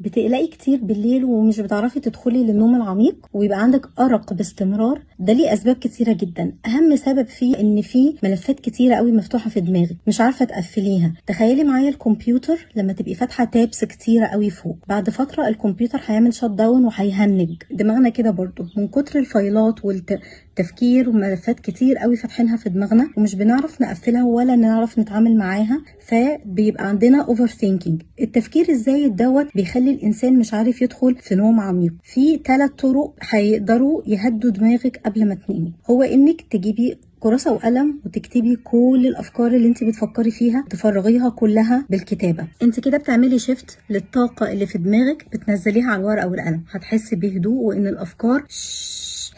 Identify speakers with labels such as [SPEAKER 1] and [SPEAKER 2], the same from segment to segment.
[SPEAKER 1] بتقلقي كتير بالليل ومش بتعرفي تدخلي للنوم العميق ويبقى عندك أرق باستمرار، ده ليه أسباب كتيرة جدا. أهم سبب فيه إن في ملفات كتيرة قوي مفتوحة في دماغك مش عارفة تقفليها. تخيلي معايا الكمبيوتر لما تبقي فاتحة تابس كتيرة قوي فوق، بعد فترة الكمبيوتر هيعمل شت داون وهيهنج. دماغنا كده برضو من كتر الفايلات والتفكير وملفات كتير قوي فاتحينها في دماغنا ومش بنعرف نقفلها ولا نعرف نتعامل معاها، فبيبقى عندنا اوفر ثينكينج. التفكير الزايد دوت بيخلي الانسان مش عارف يدخل في نوم عميق. في 3 طرق هيقدروا يهدوا دماغك قبل ما تنامي. هو انك تجيبي كراسة وقلم وتكتبي كل الافكار اللي انت بتفكري فيها، تفرغيها كلها بالكتابة. انت كده بتعملي شيفت للطاقة اللي في دماغك، بتنزليها على الورقة والقلم، هتحسي بهدوء وان الافكار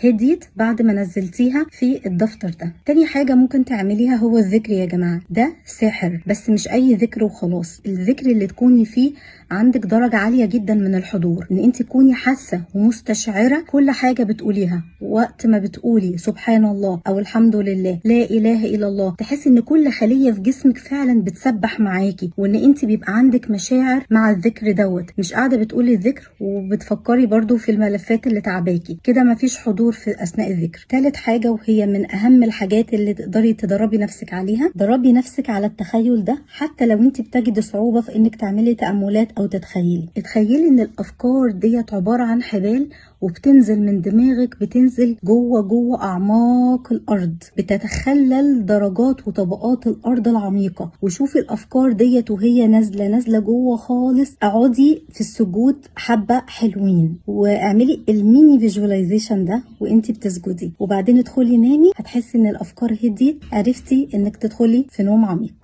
[SPEAKER 1] هديت بعد ما نزلتيها في الدفتر ده. تاني حاجة ممكن تعمليها هو الذكر يا جماعة. ده سحر، بس مش اي ذكر وخلاص. الذكر اللي تكوني فيه عندك درجة عالية جدا من الحضور، ان انت تكوني حاسة ومستشعرة كل حاجة بتقوليها. وقت ما بتقولي سبحان الله او الحمد لله لا اله الا الله، تحسي ان كل خلية في جسمك فعلا بتسبح معاكي، وان انت بيبقى عندك مشاعر مع الذكر دوت، مش قاعدة بتقولي الذكر وبتفكري برضو في الملفات اللي تعباكي كده، مفيش حضور في اثناء الذكر. ثالث حاجة وهي من اهم الحاجات اللي تقدري تدربي نفسك عليها، دربي نفسك على التخيل ده. حتى لو انت بتجدي صعوبة في انك تعملي تأملات او تتخيلي، اتخيلي ان الافكار ديت عبارة عن حبال وبتنزل من دماغك، بتنزل جوه اعماق الارض، بتتخلل درجات وطبقات الارض العميقة. وشوفي الافكار ديت وهي نازلة جوه خالص. اقعدي في السجود حبة حلوين واعملي الميني فيجواليزيشن ده وانتي بتسجدي، وبعدين ادخلي نامي، هتحسي ان الافكار هديت، عرفتي انك تدخلي في نوم عميق.